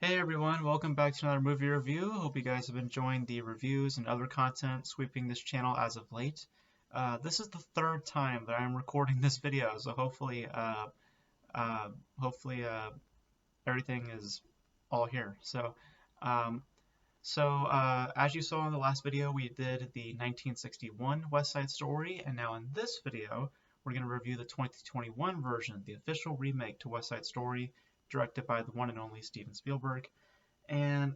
Hey everyone, welcome back to another movie review. Hope you guys have been enjoying the reviews and other content sweeping this channel as of late. This is the third time that I'm recording this video, so uh, hopefully everything is all here. Um, as you saw in the last video, we did the 1961 West Side Story, and now in this video, we're going to review the 2021 version, the official remake to West Side Story, directed by the one and only Steven Spielberg. And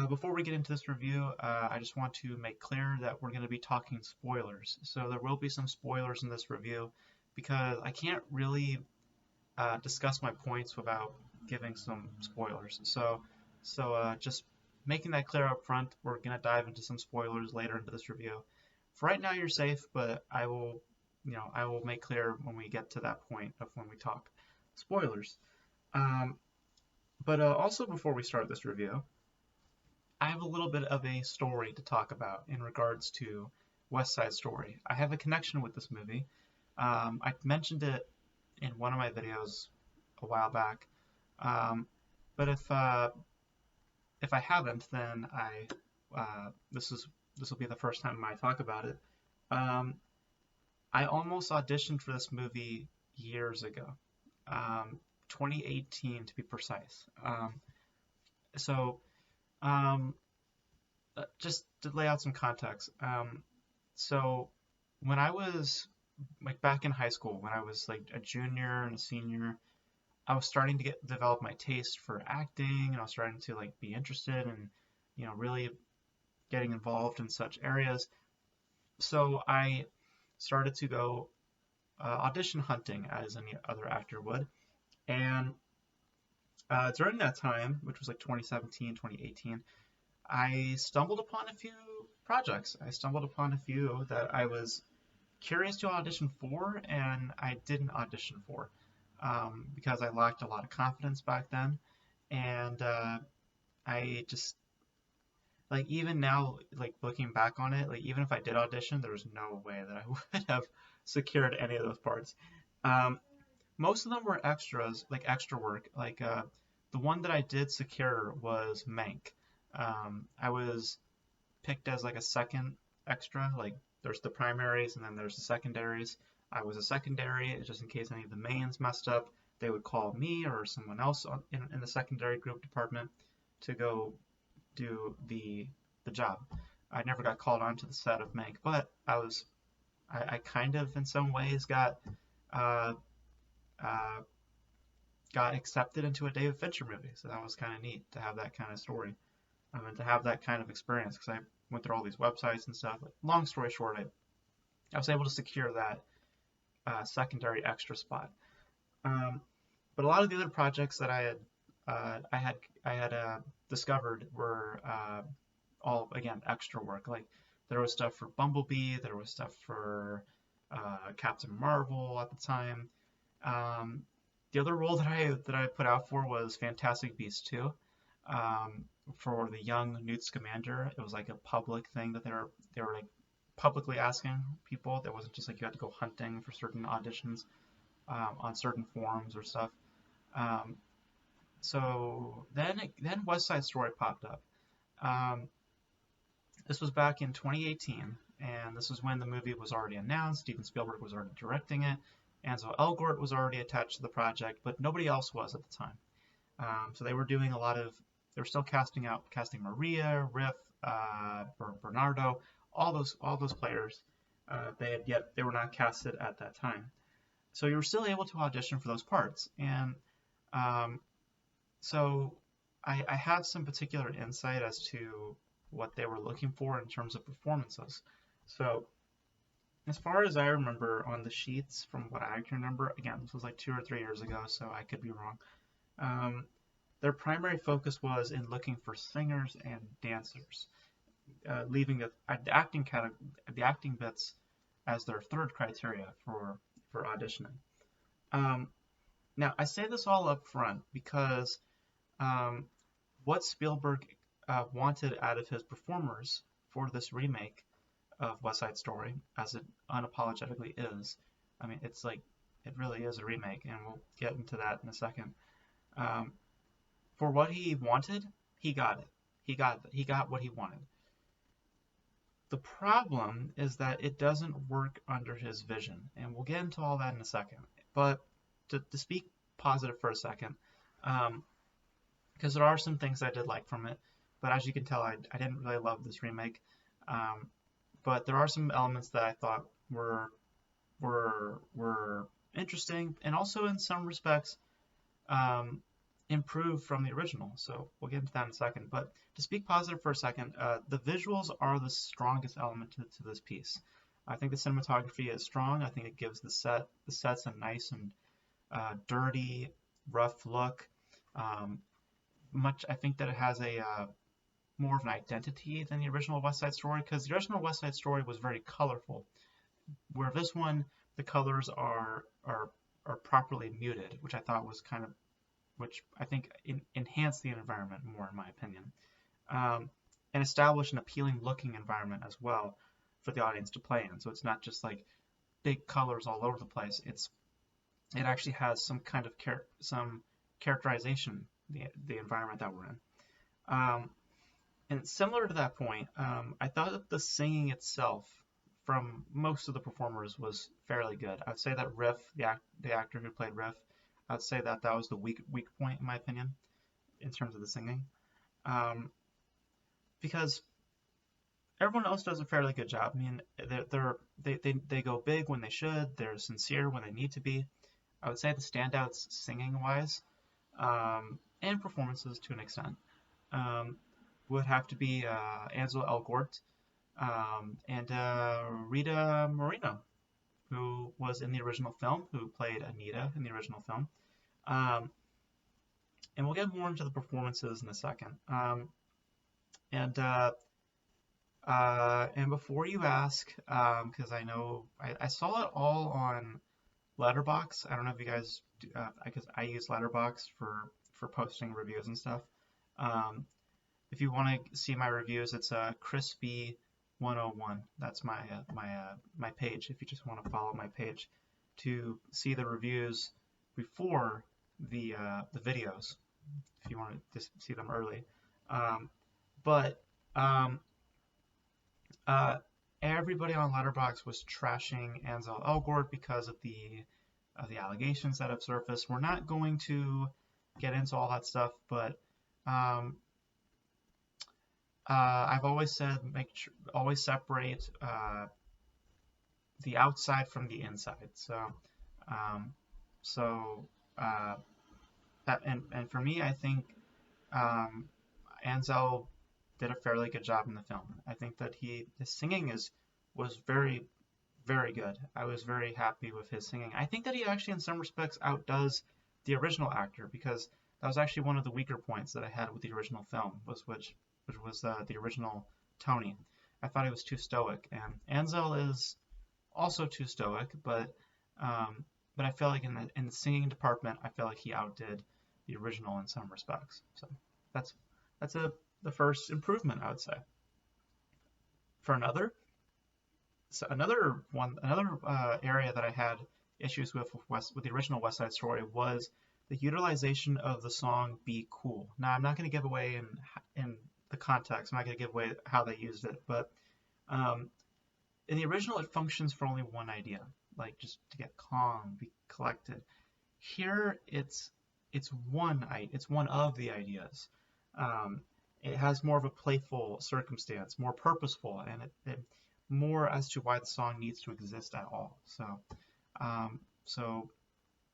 before we get into this review, I just want to make clear that we're going to be talking spoilers. So there will be some spoilers in this review because I can't really discuss my points without giving some spoilers. So just making that clear up front, we're going to dive into some spoilers later into this review. For right now, you're safe, but I will make clear when we get to that point of when we talk spoilers. Um, but also before we start this review, I have a little bit of a story to talk about in regards to West Side Story. I have a connection with this movie. I mentioned it in one of my videos a while back, um, but if I haven't, then this will be the first time I talk about it. Um, I almost auditioned for this movie years ago, 2018 to be precise. So um, just to lay out some context. So when I was like back in high school, when I was like a junior and a senior, I was starting to develop my taste for acting, and I was starting to like be interested in, really getting involved in such areas. So I started to go audition hunting as any other actor would. And during that time, which was like 2017, 2018, I stumbled upon a few projects. I stumbled upon a few that I was curious to audition for, and I didn't audition for because I lacked a lot of confidence back then. And I just, like, even now, like, looking back on it, like, even if I did audition, there was no way that I would have secured any of those parts. Um, Most of them were extras, like extra work. Like the one that I did secure was Mank. I was picked as like a second extra. Like there's the primaries and then there's the secondaries. I was a secondary just in case any of the mains messed up. They would call me or someone else in the secondary group department to go do the job. I never got called onto the set of Mank, but I kind of in some ways uh, uh, got accepted into a David Fincher movie. So that was kind of neat to have that kind of story, and to have that kind of experience because I went through all these websites and stuff. But long story short, I was able to secure that secondary extra spot. Um, but a lot of the other projects that I had discovered were all again extra work. Like there was stuff for Bumblebee, there was stuff for Captain Marvel at the time. Um, the other role that I put out for was Fantastic Beasts 2. For the young Newt Scamander, it was like a public thing that they were like publicly asking people. That wasn't just like you had to go hunting for certain auditions on certain forums or stuff. Um, so then West Side Story popped up. Um, this was back in 2018, and this was when the movie was already announced. Steven Spielberg was already directing it. Ansel Elgort was already attached to the project, but nobody else was at the time. So they were doing a lot of, they were still casting Maria, Riff, Bernardo, all those players. They were not casted at that time. So you were still able to audition for those parts, and um, so I have some particular insight as to what they were looking for in terms of performances. So as far as I remember on the sheets, from what I can remember, again, this was like 2 or 3 years ago, so I could be wrong. Um, their primary focus was in looking for singers and dancers, leaving the acting bits as their third criteria for auditioning. Um, Now, I say this all up front because um, what Spielberg wanted out of his performers for this remake of West Side Story, as it unapologetically is. I mean, it's like it really is a remake, and we'll get into that in a second. Um, for what he wanted, he got it. He got what he wanted. The problem is that it doesn't work under his vision, and we'll get into all that in a second. But to speak positive for a second, um, because there are some things I did like from it, but as you can tell, I didn't really love this remake. Um, but there are some elements that I thought were interesting, and also in some respects um, improved from the original. So we'll get into that in a second. But to speak positive for a second, the visuals are the strongest element to this piece. I think the cinematography is strong. I think it gives the sets a nice and dirty, rough look. Um, I think that it has a more of an identity than the original West Side Story, because the original West Side Story was very colorful, where this one the colors are properly muted, which I thought was kind of which I think enhanced the environment more, in my opinion, um, and establish an appealing looking environment as well for the audience to play in. So it's not just like big colors all over the place. It actually has some kind of some characterization the environment that we're in. Um, and similar to that point, I thought that the singing itself from most of the performers was fairly good. I'd say that Riff, the actor who played Riff, I'd say that that was the weak point in my opinion in terms of the singing, um, because everyone else does a fairly good job. I mean, they go big when they should. They're sincere when they need to be. I would say the standouts singing wise, and performances to an extent, um, would have to be Ansel Elgort, and Rita Moreno, who was in the original film, who played Anita in the original film. Um, and we'll get more into the performances in a second. And and before you ask, because I know I saw it all on Letterbox. I don't know if you guys, because I use Letterbox for posting reviews and stuff. Um, if you want to see my reviews, it's Crispy 101. That's my page. If you just want to follow my page to see the reviews before the videos, if you want to just see them early. But um, uh, everybody on Letterboxd was trashing Ansel Elgort because of the allegations that have surfaced. We're not going to get into all that stuff, but um, I've always said always separate the outside from the inside. Um, so uh, that and for me, I think um, Ansel did a fairly good job in the film. I think that his singing was very good. I was very happy with his singing. I think that he actually, in some respects, outdoes the original actor, because that was actually one of the weaker points that I had with the original film, which was the original Tony. I thought he was too stoic, and Ansel is also too stoic, um, but I feel like in the singing department, I feel like he outdid the original in some respects. So that's that's the first improvement, I would say. For another area that I had issues with the original West Side Story was the utilization of the song "Be Cool." Now, I'm not going to give away in the context. I'm not going to give away how they used it, but um, in the original, it functions for only one idea, like just to get calm, be collected. Here, it's one of the ideas. Um, it has more of a playful circumstance, more purposeful, and it more as to why the song needs to exist at all. So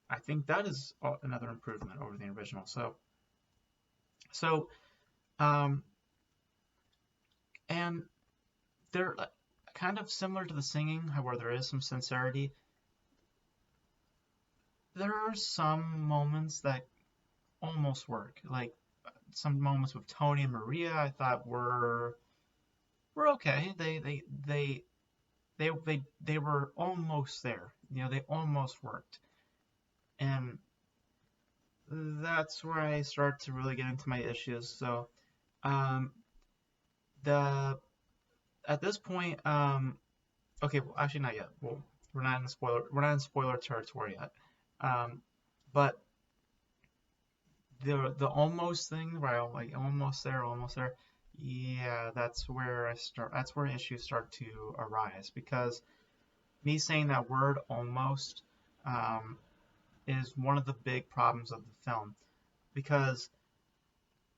I think that is another improvement over the original. So um, and they're kind of similar to the singing, where there is some sincerity. There are some moments that almost work, like some moments with Tony and Maria. I thought were okay. They were almost there. You know, they almost worked, and that's where I start to really get into my issues. So, um, the at this point, okay, well, actually not yet. Well, we're not in spoiler territory yet. Um, but the almost thing, right? I'm like almost there, almost there. Yeah, that's where I start. That's where issues start to arise because me saying that word almost um, is one of the big problems of the film because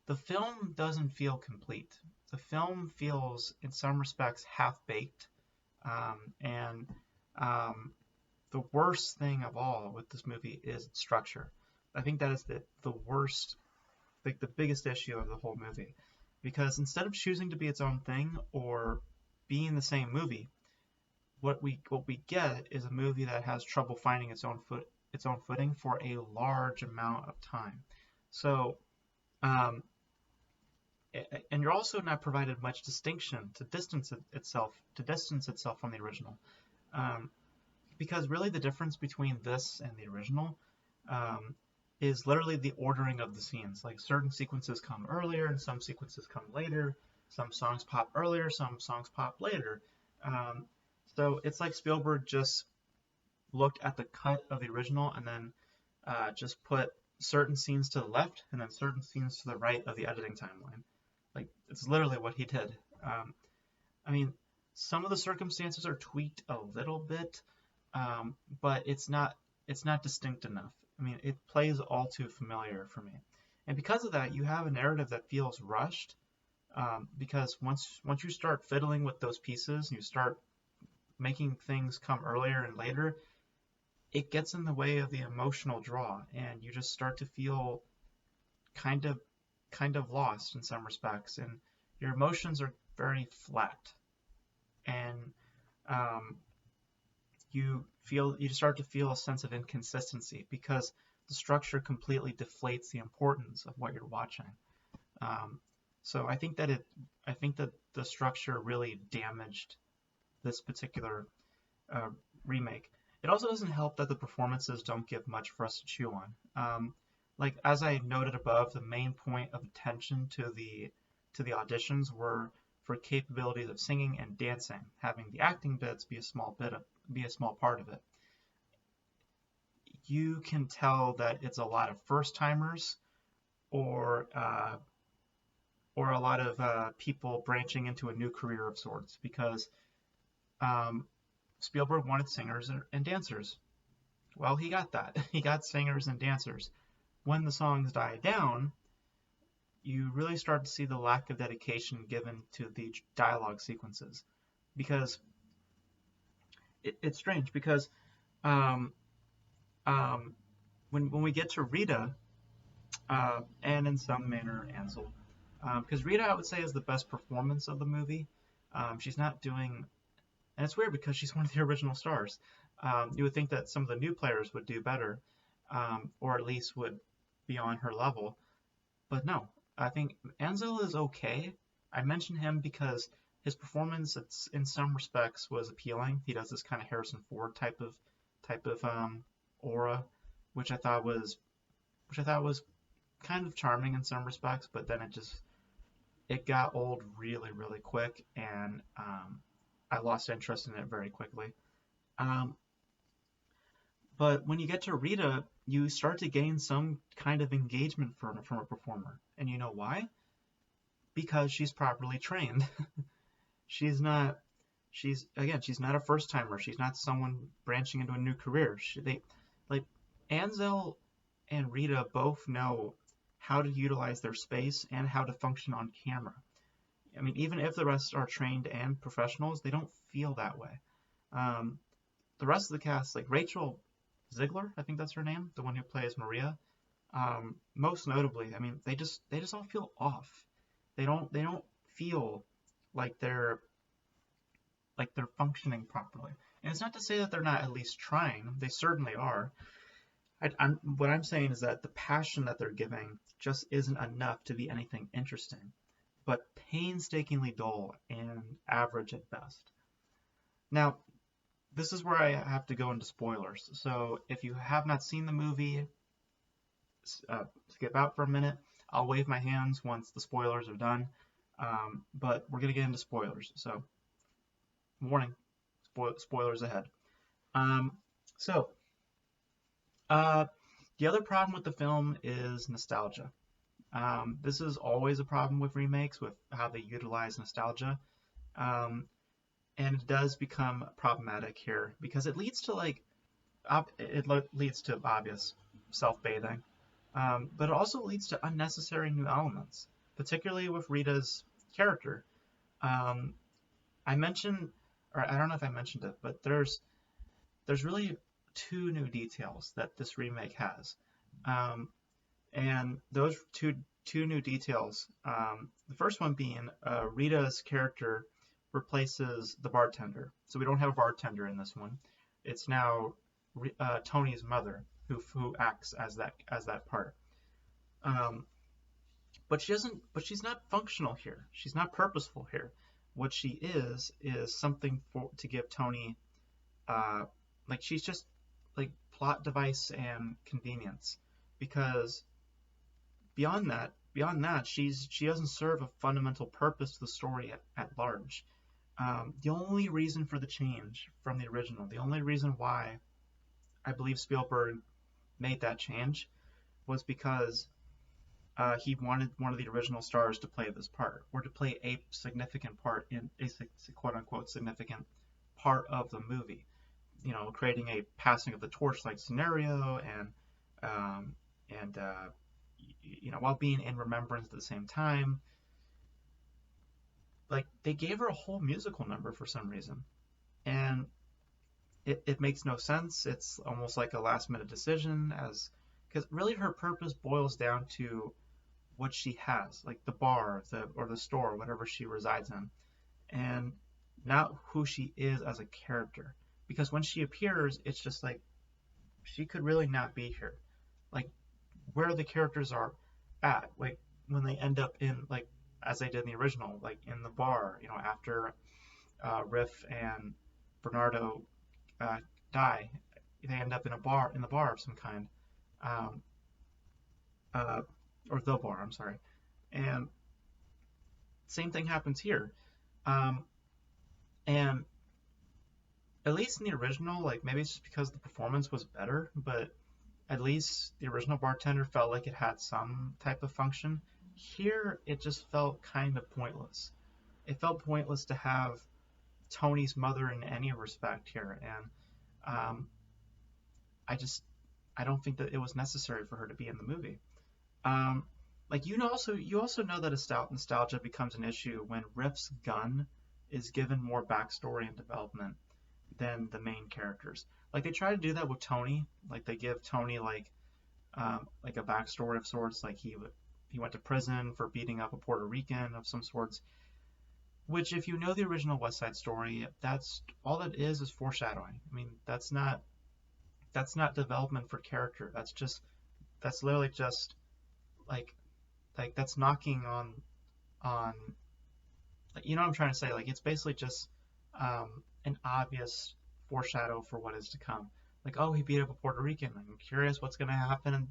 the film doesn't feel complete. The film feels, in some respects, half baked, and um, the worst thing of all with this movie is its structure. I think that is the worst, like the biggest issue of the whole movie, because instead of choosing to be its own thing or being the same movie, what we get is a movie that has trouble finding its own footing for a large amount of time. So, um, and you're also not provided much distinction to distance itself from the original, um, because really the difference between this and the original um, is literally the ordering of the scenes. Like certain sequences come earlier and some sequences come later. Some songs pop earlier, some songs pop later. Um, so it's like Spielberg just looked at the cut of the original and then just put certain scenes to the left and then certain scenes to the right of the editing timeline. Like it's literally what he did. Um, I mean, some of the circumstances are tweaked a little bit, but it's not distinct enough. I mean, it plays all too familiar for me, and because of that, you have a narrative that feels rushed. Because once you start fiddling with those pieces, and you start making things come earlier and later, it gets in the way of the emotional draw, and you just start to feel kind of kind of lost in some respects, and your emotions are very flat, and um, you start to feel a sense of inconsistency because the structure completely deflates the importance of what you're watching. Um, so I think that the structure really damaged this particular uh, remake. It also doesn't help that the performances don't give much for us to chew on. Like as I noted above, the main point of attention to the auditions were for capabilities of singing and dancing, having the acting bits be a small part of it. You can tell that it's a lot of first timers or a lot of people branching into a new career of sorts because um, Spielberg wanted singers and dancers. Well, he got that. He got singers and dancers. When the songs die down, you really start to see the lack of dedication given to the dialogue sequences because it's strange because um, um, when we get to Rita, and in some manner Ansel, because Rita I would say is the best performance of the movie. She's not doing, and it's weird because she's one of the original stars. You would think that some of the new players would do better, or at least would be on her level, but no. I think Ansel is okay. I mention him because his performance, it's, in some respects, was appealing. He does this kind of Harrison Ford type of aura, which I thought was kind of charming in some respects, but then it got old really, really quick, and I lost interest in it very quickly. Um, but when you get to Rita, you start to gain some kind of engagement from a performer, and you know why? Because she's properly trained. she's not. She's not a first timer. She's not someone branching into a new career. They like Ansel and Rita both know how to utilize their space and how to function on camera. I mean, even if the rest are trained and professionals, they don't feel that way. Um, the rest of the cast, like Rachel Ziegler, I think that's her name, the one who plays Maria. Most notably, I mean, they just all feel off. They don't feel like they're functioning properly. And it's not to say that they're not at least trying. They certainly are. What I'm saying is that the passion that they're giving just isn't enough to be anything interesting, but painstakingly dull and average at best. Now, this is where I have to go into spoilers. So if you have not seen the movie, skip out for a minute. I'll wave my hands once the spoilers are done. But we're going to get into spoilers. So, warning, spoilers ahead. Um, so, uh, The other problem with the film is nostalgia. This is always a problem with remakes, with how they utilize nostalgia. Um, and it does become problematic here because it leads to leads to obvious self-bathing, but it also leads to unnecessary new elements, particularly with Rita's character. Um, I mentioned, or I don't know if I mentioned it, but there's really two new details that this remake has, um, and those two new details. The first one being Rita's character replaces the bartender, so we don't have a bartender in this one. It's now Tony's mother who acts as that part. Um, but she doesn't. But she's not functional here. She's not purposeful here. What she is something for to give Tony uh, like she's just like plot device and convenience because beyond that she doesn't serve a fundamental purpose to the story at large. The only reason for the change from the original, the only reason why I believe Spielberg made that change was because he wanted one of the original stars to play this part or to play a significant part in a quote unquote significant part of the movie, creating a passing of the torch like scenario um, and while being in remembrance at the same time. Like they gave her a whole musical number for some reason, and it makes no sense. It's almost like a last minute decision, as because really her purpose boils down to what she has, like the bar, or the store, whatever she resides in, and not who she is as a character. Because when she appears, it's just like she could really not be here. Like where the characters are at, like when they end up in like as they did in the original, like in the bar, after Riff and Bernardo uh, die, they end up in the bar of some kind, um, uh, or the bar. I'm sorry, and same thing happens here. Um, and at least in the original, like maybe it's just because the performance was better, but at least the original bartender felt like it had some type of function. Here, it just felt kind of pointless. It felt pointless to have Tony's mother in any respect here, and um, I just I don't think that it was necessary for her to be in the movie. Um, like you also know that a stout nostalgia becomes an issue when Riff's gun is given more backstory and development than the main characters. Like they try to do that with Tony. Like they give Tony like a backstory of sorts. Like he went to prison for beating up a Puerto Rican of some sorts. Which, if you know the original West Side Story, that's all that is foreshadowing. I mean, that's not development for character. That's literally just like that's knocking on like, you know what I'm trying to say. Like it's basically just an obvious foreshadow for what is to come. Like, oh, he beat up a Puerto Rican. I'm curious what's going to happen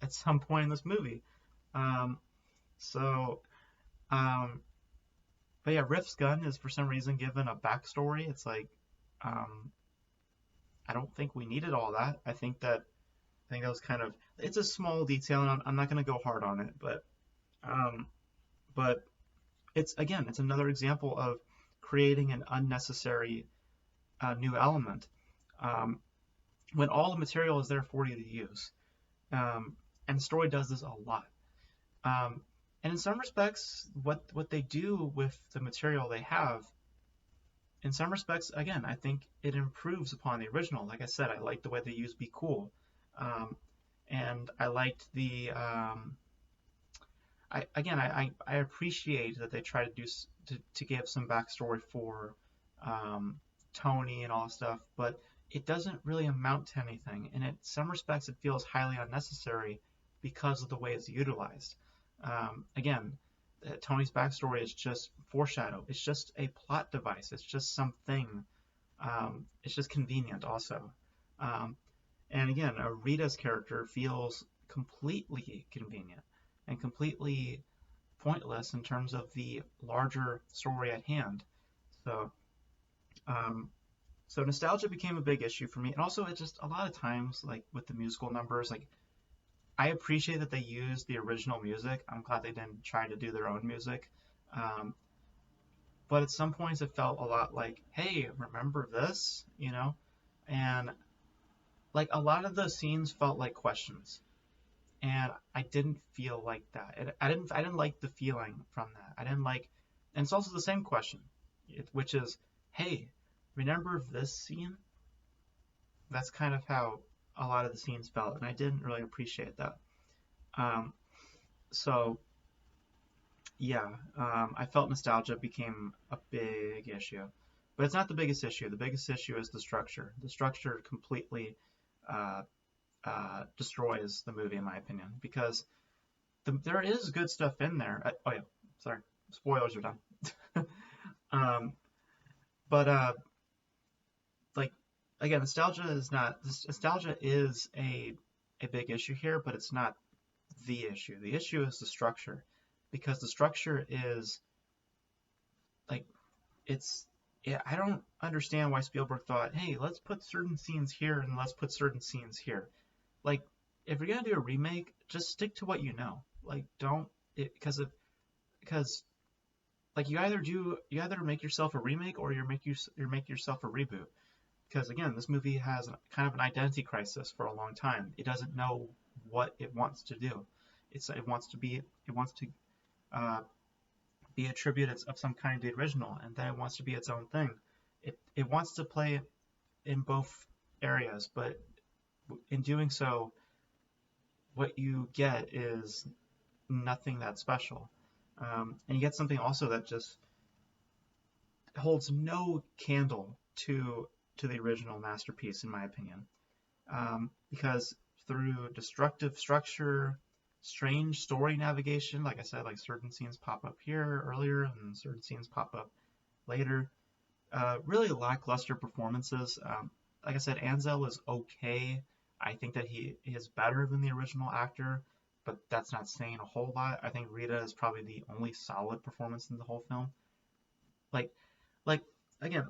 at some point in this movie. Um, so, um, but yeah, Riff's gun is for some reason given a backstory. It's like, um, I don't think we needed all that. I think that was kind of it's a small detail, and I'm not going to go hard on it, um, but it's another example of creating an unnecessary new element um, when all the material is there for you to use. And the story does this a lot. Um, and in some respects, what they do with the material they have, in some respects, again, I think it improves upon the original. Like I said, I like the way they use "Be Cool," um, and I liked the. I appreciate that they try to to give some backstory for um, Tony and all that stuff, but it doesn't really amount to anything. And in some respects, it feels highly unnecessary because of the way it's utilized. Again, Tony's backstory is just foreshadow. It's just a plot device. It's just something. It's just convenient, also. Um, and again, Rita's character feels completely convenient and completely pointless in terms of the larger story at hand. So, um, so nostalgia became a big issue for me, and also it just a lot of times, like with the musical numbers, like I appreciate that they used the original music. I'm glad they didn't try to do their own music. Um, but at some points it felt a lot like, hey, remember this, you know? And like a lot of the scenes felt like questions, and I didn't feel like that. I didn't like the feeling from that. I didn't like, and it's also the same question, which is, hey, remember this scene? That's kind of how a lot of the scenes felt, and I didn't really appreciate that. Um, so yeah, I felt nostalgia became a big issue, but it's not the biggest issue. The biggest issue is the structure. The structure completely uh, destroys the movie, in my opinion, because there is good stuff in there. Oh yeah, sorry, spoilers are done. um, but like again, nostalgia is a big issue here, but it's not the issue. The issue is the structure, because the structure is like it's yeah, I don't understand why Spielberg thought, hey, let's put certain scenes here and let's put certain scenes here. Like, if you're gonna do a remake, just stick to what you know. Like, don't it because like you either make yourself a remake or you make yourself a reboot. Because again, this movie has kind of an identity crisis for a long time. It doesn't know what it wants to do. It wants to uh, be a tribute of some kind to the original, and then it wants to be its own thing. It wants to play in both areas, but in doing so, what you get is nothing that special. And you get something also that just holds no candle to the original masterpiece, in my opinion. Because through destructive structure, strange story navigation, like I said, like certain scenes pop up here earlier and certain scenes pop up later. Really lackluster performances. Like I said, Ansel is okay. I think that he is better than the original actor, but that's not saying a whole lot. I think Rita is probably the only solid performance in the whole film. Like, like again,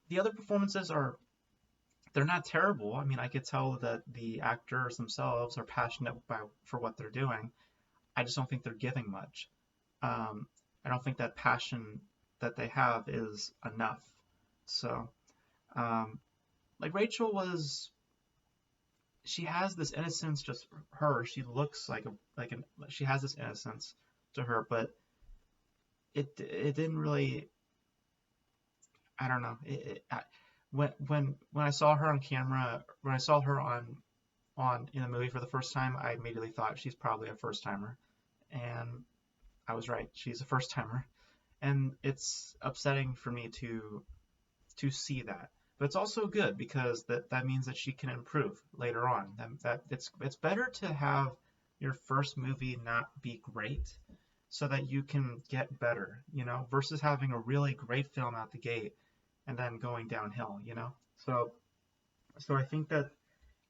the other performances are they're not terrible. I mean, I could tell that the actors themselves are passionate for what they're doing. I just don't think they're giving much. Um, I don't think that passion that they have is enough. So, um, like Rachel was, she has this innocence, just her. She looks she has this innocence to her, but it didn't really. I don't know. When I saw her on camera, when I saw her on in the movie for the first time, I immediately thought she's probably a first timer, and I was right. She's a first timer, and it's upsetting for me to see that. But it's also good because that means that she can improve later on. That it's better to have your first movie not be great so that you can get better, versus having a really great film out the gate and then going downhill. So I think that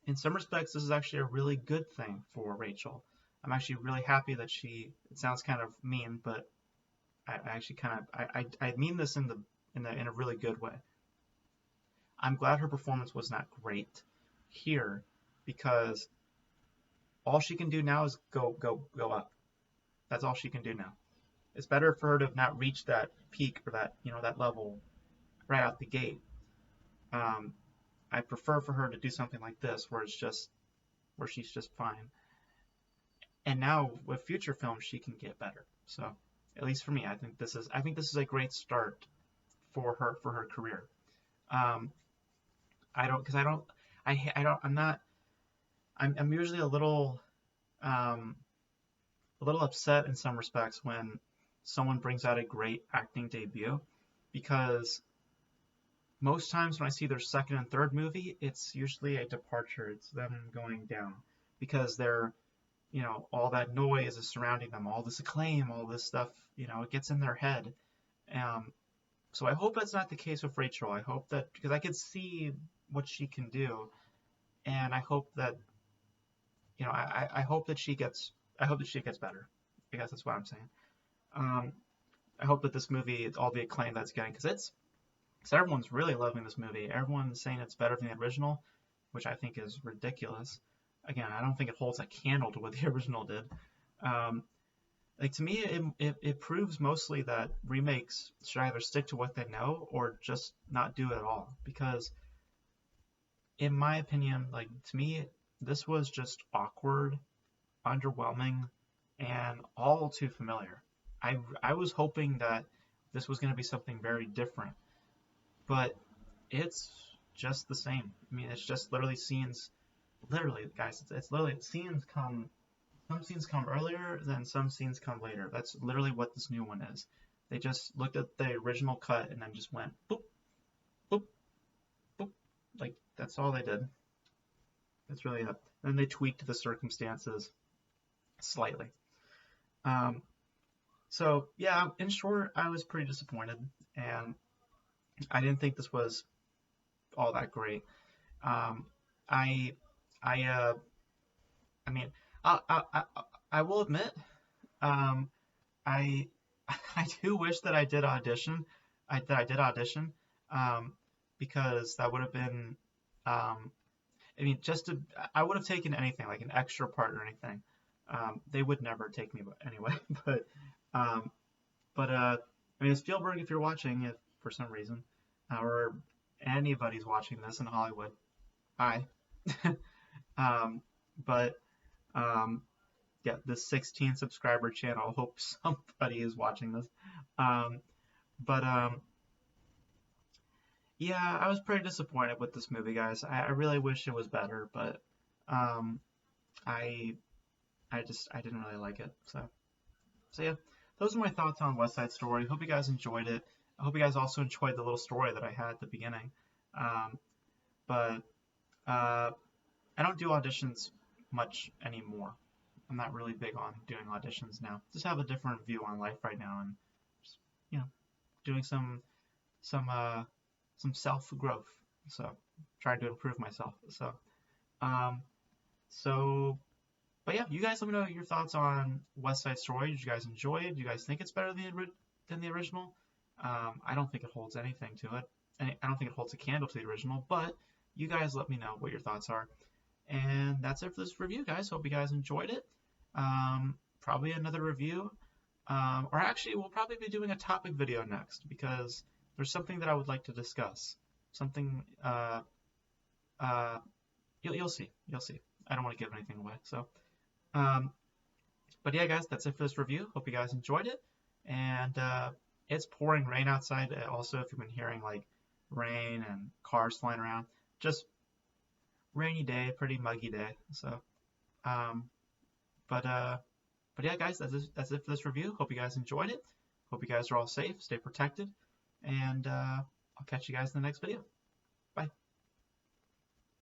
in some respects this is actually a really good thing for Rachel. I'm actually really happy that it sounds kind of mean, but I actually kind of I mean this in a really good way. I'm glad her performance was not great here, because all she can do now is go up. That's all she can do now. It's better for her to have not reached that peak or that level right out the gate. Um, I prefer for her to do something like this where she's just fine. And now with future films she can get better. So at least for me, I think this is a great start for her career. Um, I don't because I don't I'm not I'm usually um, a little upset in some respects when someone brings out a great acting debut, because most times when I see their second and third movie, it's usually a departure. It's them going down because all that noise is surrounding them, all this acclaim, all this stuff, it gets in their head. Um, so I hope that's not the case with Rachel. I hope that, because I could see what she can do, and I hope that, I hope that I hope that she gets better. I guess that's what I'm saying. Um, I hope that this movie, all the acclaim that's getting, because everyone's really loving this movie. Everyone's saying it's better than the original, which I think is ridiculous. again, I don't think it holds a candle to what the original did. Um, like to me, it proves mostly that remakes should either stick to what they know or just not do it at all. Because in my opinion, like to me, this was just awkward, underwhelming, and all too familiar. I was hoping that this was going to be something very different, but it's just the same. I mean, it's just literally scenes. Literally, guys, it's literally scenes come. Some scenes come earlier, then some scenes come later. That's literally what this new one is. They just looked at the original cut and then just went boop, boop, boop. Like that's all they did. That's really it. And they tweaked the circumstances slightly. Um, so yeah, in short, I was pretty disappointed, and I didn't think this was all that great. Um, I, I, I mean, I will admit, um, I, I do wish that I did audition. I did audition, um, because that would have been, um, I mean, I would have taken anything, like an extra part or anything. They would never take me anyway, but, um, I mean, Spielberg, if you're watching, if for some reason, or anybody's watching this in Hollywood, hi. um, but um, yeah, the 16 subscriber channel. Hope somebody is watching this. Um, but yeah, I was pretty disappointed with this movie, guys. I really wish it was better, but um, I I didn't really like it. So yeah, those are my thoughts on West Side Story. Hope you guys enjoyed it. I hope you guys also enjoyed the little story that I had at the beginning. Um, but uh, I don't do auditions much anymore. I'm not really big on doing auditions now. Just have a different view on life right now, and just, you know, doing some some self growth. So trying to improve myself. Um, so but yeah, you guys let me know your thoughts on West Side Story. Did you guys enjoy it? Do you guys think it's better than the original? I don't think it holds anything to it. And I don't think it holds a candle to the original, but you guys let me know what your thoughts are. And that's it for this review, guys. Hope you guys enjoyed it. Probably another review. Or actually, we'll probably be doing a topic video next because there's something that I would like to discuss. Something, uh, you'll see. You'll see. I don't want to give anything away. Um, but yeah, guys, that's it for this review. Hope you guys enjoyed it. And it's pouring rain outside. Also, if you've been hearing like rain and cars flying around, just rainy day, pretty muggy day. So, um, but yeah, guys, that's it for this review. Hope you guys enjoyed it. Hope you guys are all safe, stay protected, and I'll catch you guys in the next video. Bye.